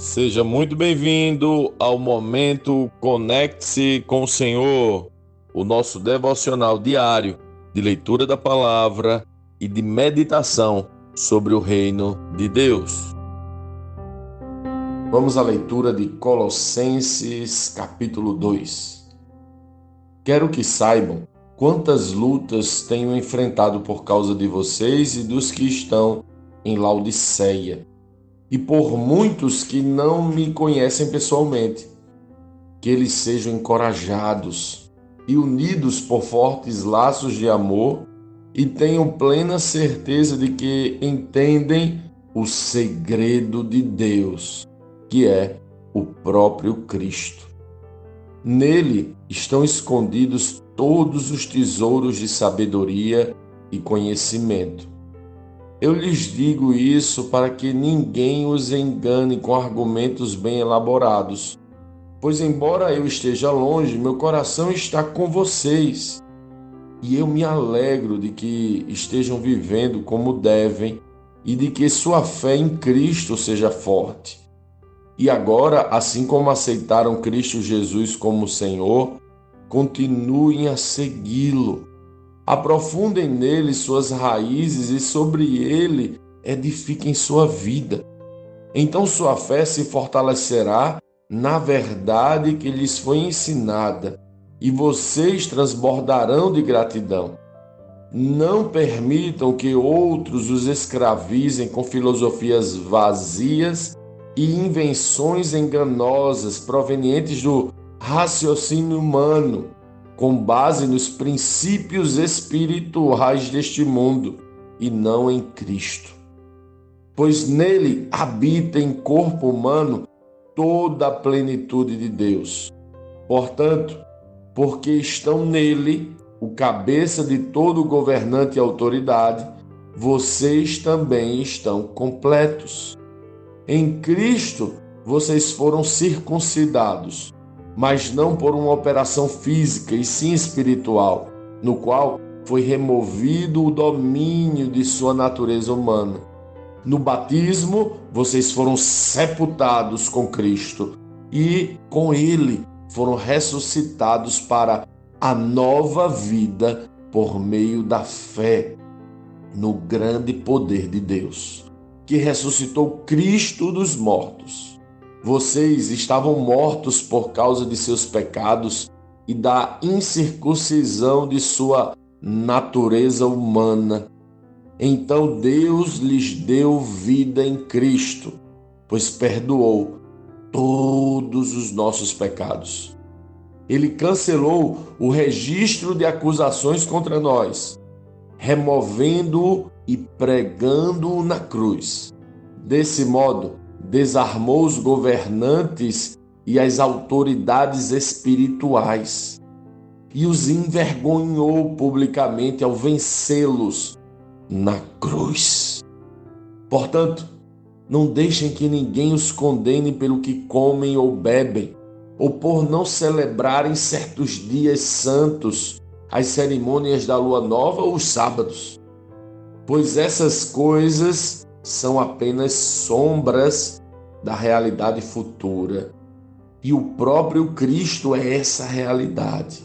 Seja muito bem-vindo ao momento Conecte-se com o Senhor, o nosso devocional diário de leitura da palavra e de meditação sobre o reino de Deus. Vamos à leitura de Colossenses capítulo 2. Quero que saibam quantas lutas tenho enfrentado por causa de vocês e dos que estão em Laodiceia, e por muitos que não me conhecem pessoalmente, que eles sejam encorajados e unidos por fortes laços de amor e tenham plena certeza de que entendem o segredo de Deus, que é o próprio Cristo. Nele estão escondidos todos os tesouros de sabedoria e conhecimento. Eu lhes digo isso para que ninguém os engane com argumentos bem elaborados, pois embora eu esteja longe, meu coração está com vocês, e eu me alegro de que estejam vivendo como devem e de que sua fé em Cristo seja forte. E agora, assim como aceitaram Cristo Jesus como Senhor, continuem a segui-lo. Aprofundem nele suas raízes e sobre ele edifiquem sua vida. Então sua fé se fortalecerá na verdade que lhes foi ensinada, e vocês transbordarão de gratidão. Não permitam que outros os escravizem com filosofias vazias e invenções enganosas provenientes do raciocínio humano, com base nos princípios espirituais deste mundo e não em Cristo. Pois nele habita em corpo humano toda a plenitude de Deus. Portanto, porque estão nele, o cabeça de todo governante e autoridade, vocês também estão completos. Em Cristo, vocês foram circuncidados, mas não por uma operação física, e sim espiritual, no qual foi removido o domínio de sua natureza humana. No batismo, vocês foram sepultados com Cristo e, com Ele, foram ressuscitados para a nova vida por meio da fé no grande poder de Deus, que ressuscitou Cristo dos mortos. Vocês estavam mortos por causa de seus pecados e da incircuncisão de sua natureza humana. Então Deus lhes deu vida em Cristo, pois perdoou todos os nossos pecados. Ele cancelou o registro de acusações contra nós, removendo-o e pregando-o na cruz. Desse modo, desarmou os governantes e as autoridades espirituais e os envergonhou publicamente ao vencê-los na cruz. Portanto, não deixem que ninguém os condene pelo que comem ou bebem, ou por não celebrarem certos dias santos, as cerimônias da lua nova ou os sábados, pois essas coisas são apenas sombras da realidade futura. E o próprio Cristo é essa realidade.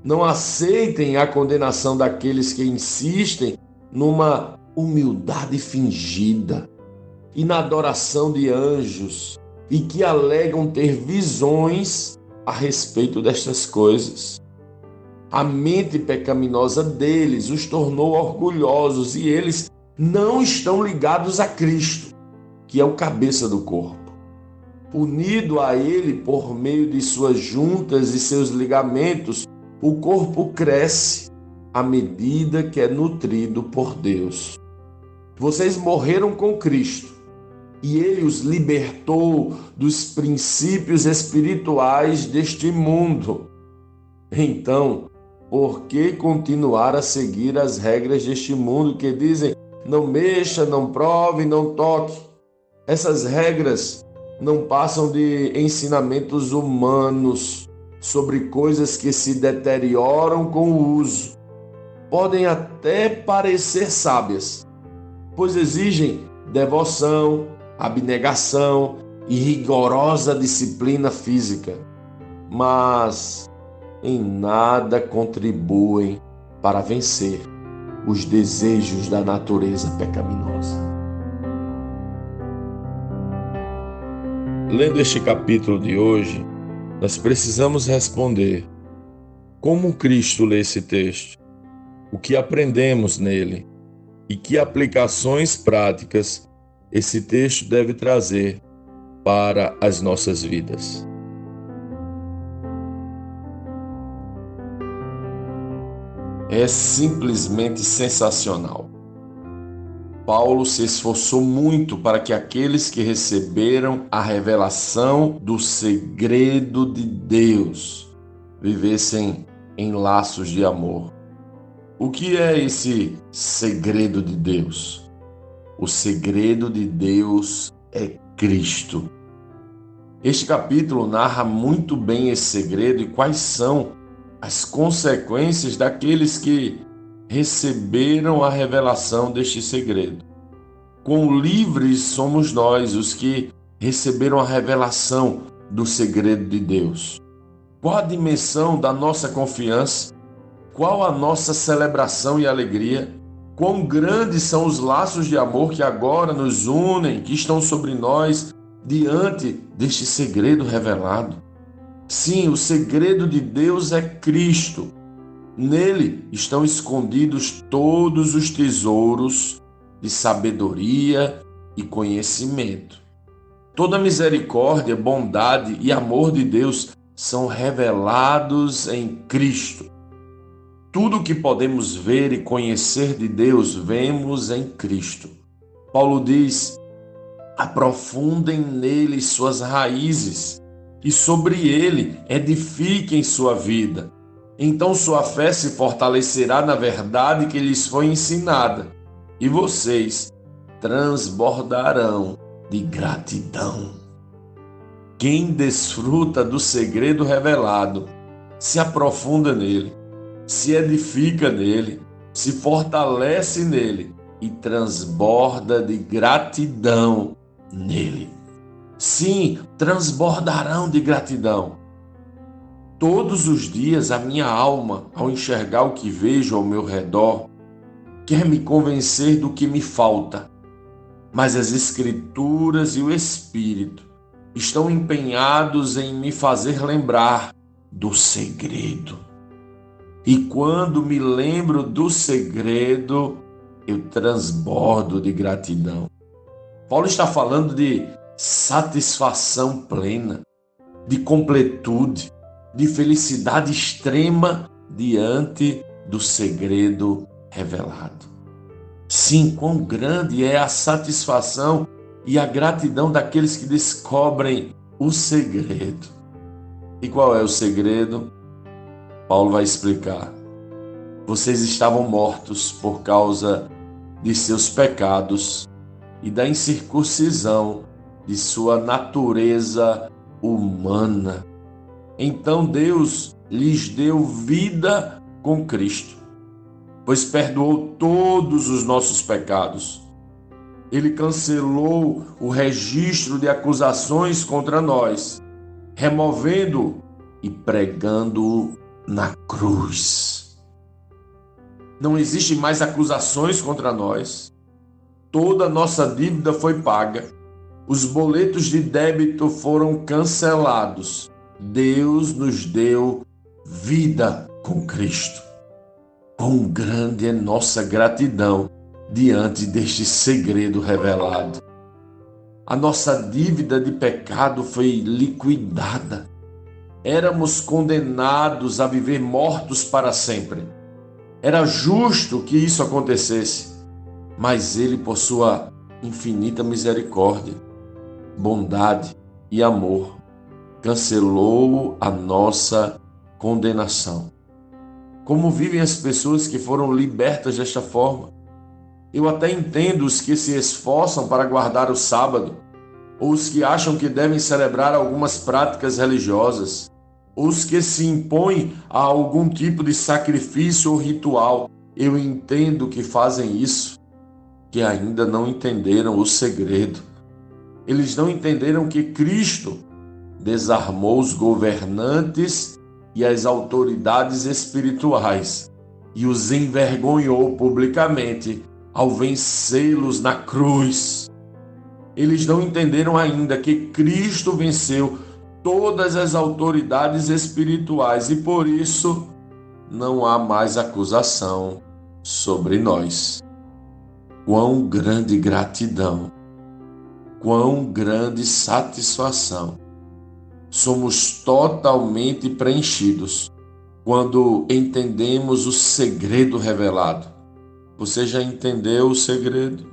Não aceitem a condenação daqueles que insistem numa humildade fingida e na adoração de anjos e que alegam ter visões a respeito destas coisas. A mente pecaminosa deles os tornou orgulhosos e eles não estão ligados a Cristo, que é o cabeça do corpo. Unido a Ele por meio de suas juntas e seus ligamentos, o corpo cresce à medida que é nutrido por Deus. Vocês morreram com Cristo e Ele os libertou dos princípios espirituais deste mundo. Então, por que continuar a seguir as regras deste mundo que dizem não mexa, não prove, não toque? Essas regras não passam de ensinamentos humanos sobre coisas que se deterioram com o uso. Podem até parecer sábias, pois exigem devoção, abnegação, e rigorosa disciplina física, mas em nada contribuem para vencer os desejos da natureza pecaminosa. Lendo este capítulo de hoje, nós precisamos responder: como Cristo lê esse texto? O que aprendemos nele? E que aplicações práticas esse texto deve trazer para as nossas vidas? É simplesmente sensacional. Paulo se esforçou muito para que aqueles que receberam a revelação do segredo de Deus vivessem em laços de amor. O que é esse segredo de Deus? O segredo de Deus é Cristo. Este capítulo narra muito bem esse segredo e quais são as consequências daqueles que receberam a revelação deste segredo. Quão livres somos nós, os que receberam a revelação do segredo de Deus. Qual a dimensão da nossa confiança? Qual a nossa celebração e alegria? Quão grandes são os laços de amor que agora nos unem, que estão sobre nós, diante deste segredo revelado. Sim, o segredo de Deus é Cristo. Nele estão escondidos todos os tesouros de sabedoria e conhecimento. Toda misericórdia, bondade e amor de Deus são revelados em Cristo. Tudo o que podemos ver e conhecer de Deus, vemos em Cristo. Paulo diz: aprofundem nele suas raízes e sobre ele edifiquem sua vida. Então sua fé se fortalecerá na verdade que lhes foi ensinada, e vocês transbordarão de gratidão. Quem desfruta do segredo revelado, se aprofunda nele, se edifica nele, se fortalece nele e transborda de gratidão nele. Sim, transbordarão de gratidão. Todos os dias a minha alma, ao enxergar o que vejo ao meu redor, quer me convencer do que me falta. Mas as Escrituras e o Espírito estão empenhados em me fazer lembrar do segredo. E quando me lembro do segredo, eu transbordo de gratidão. Paulo está falando de satisfação plena, de completude, de felicidade extrema diante do segredo revelado. Sim, quão grande é a satisfação e a gratidão daqueles que descobrem o segredo. E qual é o segredo? Paulo vai explicar. Vocês estavam mortos por causa de seus pecados e da incircuncisão de sua natureza humana. Então Deus lhes deu vida com Cristo, pois perdoou todos os nossos pecados. Ele cancelou o registro de acusações contra nós, removendo-o e pregando-o na cruz. Não existem mais acusações contra nós. Toda a nossa dívida foi paga. Os boletos de débito foram cancelados. Deus nos deu vida com Cristo. Quão grande é nossa gratidão diante deste segredo revelado. A nossa dívida de pecado foi liquidada. Éramos condenados a viver mortos para sempre. Era justo que isso acontecesse, mas Ele, por sua infinita misericórdia, bondade e amor, cancelou a nossa condenação. Como vivem as pessoas que foram libertas desta forma? Eu até entendo os que se esforçam para guardar o sábado, ou os que acham que devem celebrar algumas práticas religiosas, ou os que se impõem a algum tipo de sacrifício ou ritual. Eu entendo que fazem isso, que ainda não entenderam o segredo. Eles não entenderam que Cristo desarmou os governantes e as autoridades espirituais e os envergonhou publicamente ao vencê-los na cruz. Eles não entenderam ainda que Cristo venceu todas as autoridades espirituais e por isso não há mais acusação sobre nós. Quão grande gratidão, quão grande satisfação. Somos totalmente preenchidos quando entendemos o segredo revelado. Você já entendeu o segredo?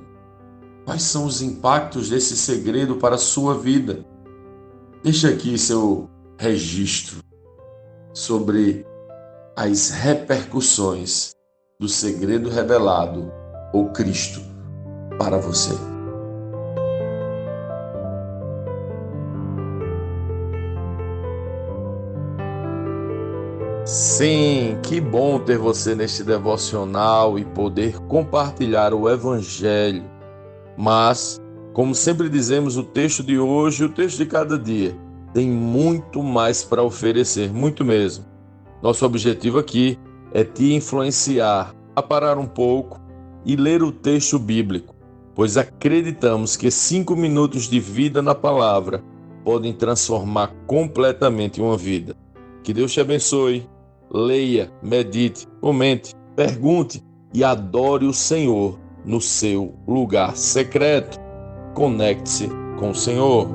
Quais são os impactos desse segredo para a sua vida? Deixa aqui seu registro sobre as repercussões do segredo revelado, ou Cristo, para você. Sim, que bom ter você neste devocional e poder compartilhar o Evangelho. Mas, como sempre dizemos, o texto de hoje, o texto de cada dia, tem muito mais para oferecer, muito mesmo. Nosso objetivo aqui é te influenciar a parar um pouco e ler o texto bíblico, pois acreditamos que 5 minutos de vida na palavra podem transformar completamente uma vida. Que Deus te abençoe. Leia, medite, comente, pergunte e adore o Senhor no seu lugar secreto. Conecte-se com o Senhor.